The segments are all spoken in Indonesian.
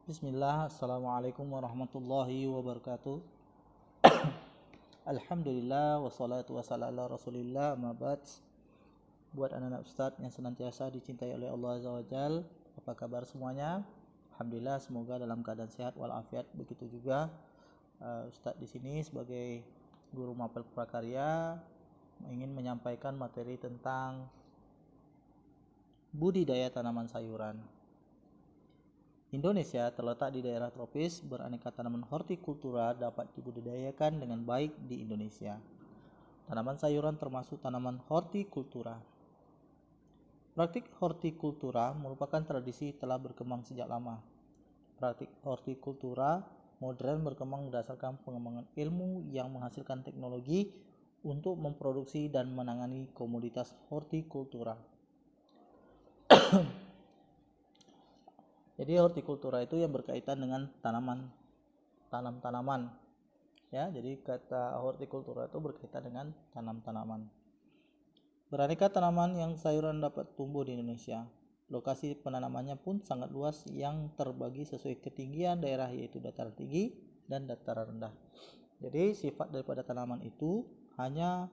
Bismillah, Assalamualaikum warahmatullahi wabarakatuh. Alhamdulillah, wassalatu wassalamu ala rasulillah, amma ba'd. Buat anak-anak ustadz yang senantiasa dicintai oleh Allah Azza wa Jal, apa kabar semuanya? Alhamdulillah, semoga dalam keadaan sehat walafiat. Begitu juga ustadz di sini sebagai guru mapel prakarya ingin menyampaikan materi tentang budidaya tanaman sayuran. Indonesia terletak di daerah tropis, beraneka tanaman hortikultura dapat dibudidayakan dengan baik di Indonesia. Tanaman sayuran termasuk tanaman hortikultura. Praktik hortikultura merupakan tradisi telah berkembang sejak lama. Praktik hortikultura modern berkembang berdasarkan pengembangan ilmu yang menghasilkan teknologi untuk memproduksi dan menangani komoditas hortikultura. Jadi hortikultura itu yang berkaitan dengan tanam-tanaman. Ya, jadi kata hortikultura itu berkaitan dengan tanam-tanaman. Beraneka tanaman yang sayuran dapat tumbuh di Indonesia. Lokasi penanamannya pun sangat luas yang terbagi sesuai ketinggian daerah, yaitu dataran tinggi dan dataran rendah. Jadi sifat daripada tanaman itu hanya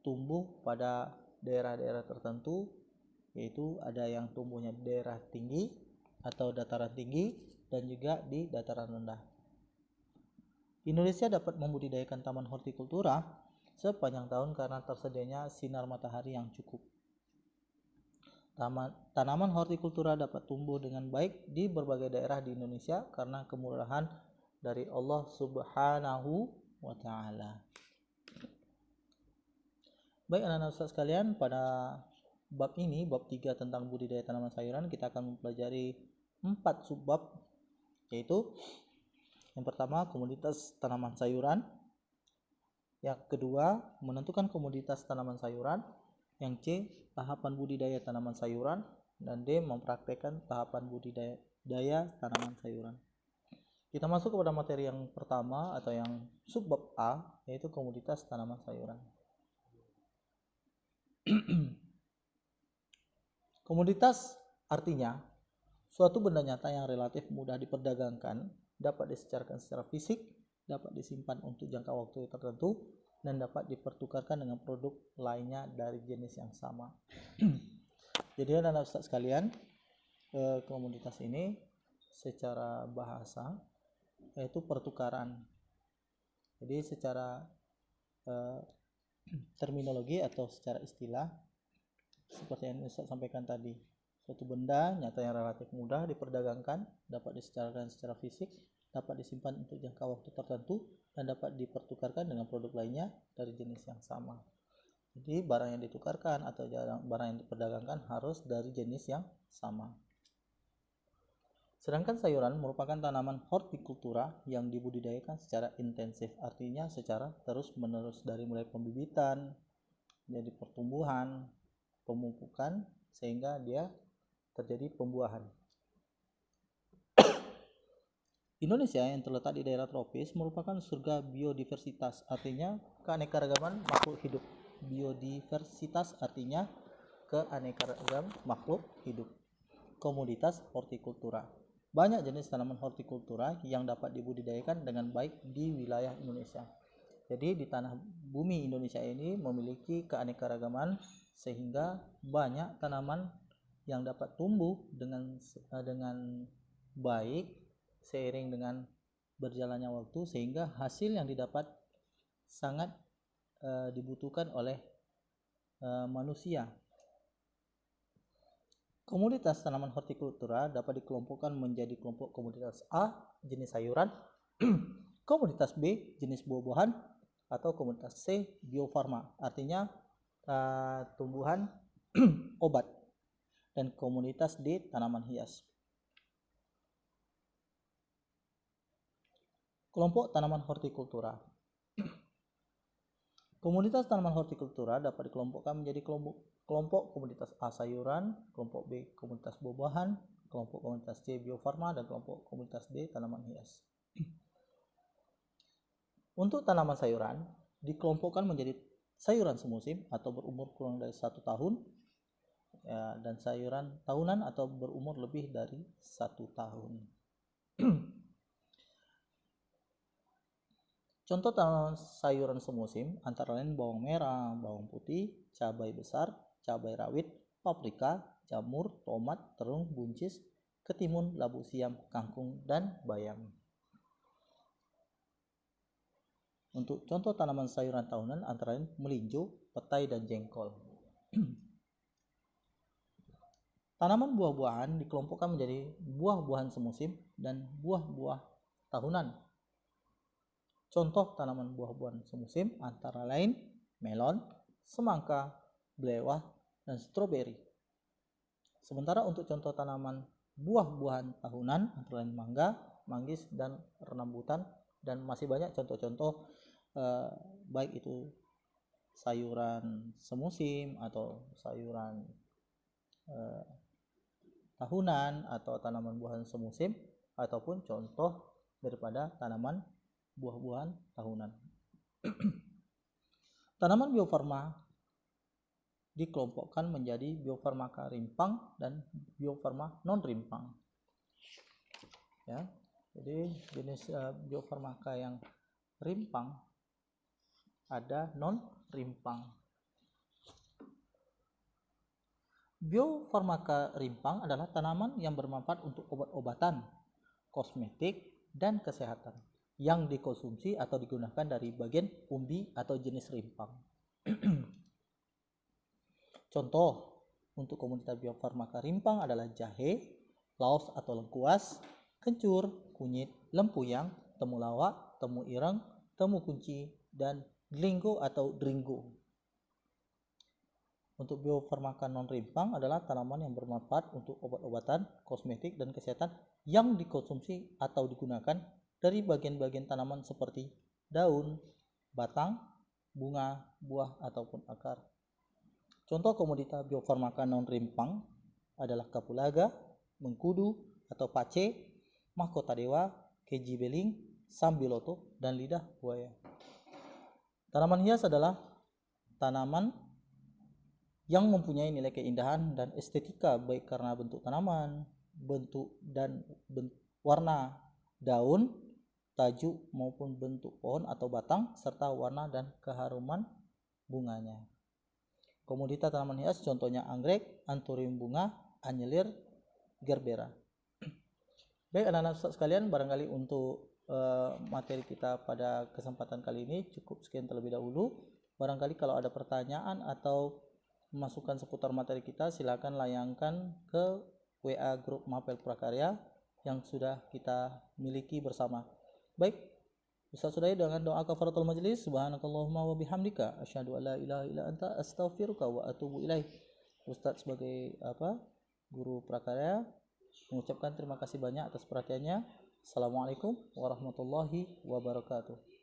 tumbuh pada daerah-daerah tertentu, yaitu ada yang tumbuhnya di daerah tinggi atau dataran tinggi dan juga di dataran rendah. Indonesia dapat membudidayakan taman hortikultura sepanjang tahun karena tersedianya sinar matahari yang cukup. Tanaman hortikultura dapat tumbuh dengan baik di berbagai daerah di Indonesia karena kemurahan dari Allah Subhanahu wa Ta'ala. Baik anak-anak ustaz sekalian, pada bab ini, bab 3 tentang budidaya tanaman sayuran, kita akan mempelajari 4 subbab, yaitu yang pertama komoditas tanaman sayuran, yang kedua menentukan komoditas tanaman sayuran, yang C tahapan budidaya tanaman sayuran, dan D mempraktekkan tahapan budidaya tanaman sayuran. Kita masuk kepada materi yang pertama atau yang subbab A, yaitu komoditas tanaman sayuran. Komoditas artinya suatu benda nyata yang relatif mudah diperdagangkan, dapat disecarkan secara fisik, dapat disimpan untuk jangka waktu tertentu, dan dapat dipertukarkan dengan produk lainnya dari jenis yang sama. Jadi anak-anak ustaz sekalian, komoditas ini secara bahasa yaitu pertukaran. Jadi secara terminologi atau secara istilah seperti yang Ustaz sampaikan tadi, suatu benda nyata yang relatif mudah diperdagangkan, dapat disecarkan secara fisik, dapat disimpan untuk jangka waktu tertentu, dan dapat dipertukarkan dengan produk lainnya dari jenis yang sama. Jadi barang yang ditukarkan atau barang yang diperdagangkan harus dari jenis yang sama. Sedangkan sayuran merupakan tanaman hortikultura yang dibudidayakan secara intensif, artinya secara terus-menerus dari mulai pembibitan, jadi pertumbuhan, pemupukan, sehingga dia terjadi pembuahan. Indonesia yang terletak di daerah tropis merupakan surga biodiversitas, artinya keanekaragaman makhluk hidup. Biodiversitas artinya keanekaragaman makhluk hidup. Komoditas hortikultura. Banyak jenis tanaman hortikultura yang dapat dibudidayakan dengan baik di wilayah Indonesia. Jadi di tanah bumi Indonesia ini memiliki keanekaragaman sehingga banyak tanaman yang dapat tumbuh dengan baik seiring dengan berjalannya waktu, sehingga hasil yang didapat sangat dibutuhkan oleh manusia. Komoditas tanaman hortikultura dapat dikelompokkan menjadi kelompok komoditas A, jenis sayuran, komoditas B, jenis buah-buahan, atau komoditas C, biofarma, artinya tumbuhan obat, dan komoditas D, tanaman hias. Kelompok tanaman hortikultura. Komoditas tanaman hortikultura dapat dikelompokkan menjadi kelompok komoditas A sayuran, kelompok B komoditas buah-buahan, kelompok komoditas C biofarma, dan kelompok komoditas D tanaman hias. Untuk tanaman sayuran dikelompokkan menjadi sayuran semusim atau berumur kurang dari 1 tahun, dan sayuran tahunan atau berumur lebih dari 1 tahun. Contoh tanaman sayuran semusim antara lain bawang merah, bawang putih, cabai besar, cabai rawit, paprika, jamur, tomat, terung, buncis, ketimun, labu siam, kangkung, dan bayam. Untuk contoh tanaman sayuran tahunan antara lain melinjo, petai, dan jengkol. Tanaman buah-buahan dikelompokkan menjadi buah-buahan semusim dan buah-buah tahunan. Contoh tanaman buah-buahan semusim antara lain melon, semangka, belewah, dan stroberi. Sementara untuk contoh tanaman buah-buahan tahunan antara lain mangga, manggis, dan rambutan, dan masih banyak contoh-contoh baik itu sayuran semusim atau sayuran tahunan atau tanaman buahan semusim ataupun contoh daripada tanaman buah-buahan tahunan. Tanaman biofarma dikelompokkan menjadi biofarmaka rimpang dan biofarma non rimpang. Ya, jadi jenis biofarmaka yang rimpang ada non rimpang. Biofarmaka rimpang adalah tanaman yang bermanfaat untuk obat-obatan, kosmetik, dan kesehatan yang dikonsumsi atau digunakan dari bagian umbi atau jenis rimpang. Contoh untuk komunitas biofarmaka rimpang adalah jahe, laos atau lengkuas, kencur, kunyit, lempuyang, temulawak, temu ireng, temu kunci, dan glinggo atau dringgo. Untuk biofarmaka non rimpang adalah tanaman yang bermanfaat untuk obat-obatan, kosmetik, dan kesehatan yang dikonsumsi atau digunakan dari bagian-bagian tanaman seperti daun, batang, bunga, buah, ataupun akar. Contoh komoditas biofarmaka non rimpang adalah kapulaga, mengkudu atau pace, mahkota dewa, keji beling, sambiloto, dan lidah buaya. Tanaman hias adalah tanaman yang mempunyai nilai keindahan dan estetika baik karena bentuk tanaman, bentuk dan warna daun, tajuk maupun bentuk pohon atau batang, serta warna dan keharuman bunganya. Komoditas tanaman hias contohnya anggrek, anthurium bunga, anyelir, gerbera. Baik anak-anak sekalian, barangkali untuk materi kita pada kesempatan kali ini cukup sekian terlebih dahulu. Barangkali kalau ada pertanyaan atau masukan seputar materi kita, silakan layangkan ke WA grup Mapel Prakarya yang sudah kita miliki bersama. Baik, Ustaz Sudai dengan doa kafaratul majlis, subhanakallahumma wa bihamdika asyhadu an la ilaha illa anta astaghfiruka wa atubu ilaik. Ustaz sebagai guru prakarya mengucapkan terima kasih banyak atas perhatiannya. Assalamualaikum warahmatullahi wabarakatuh.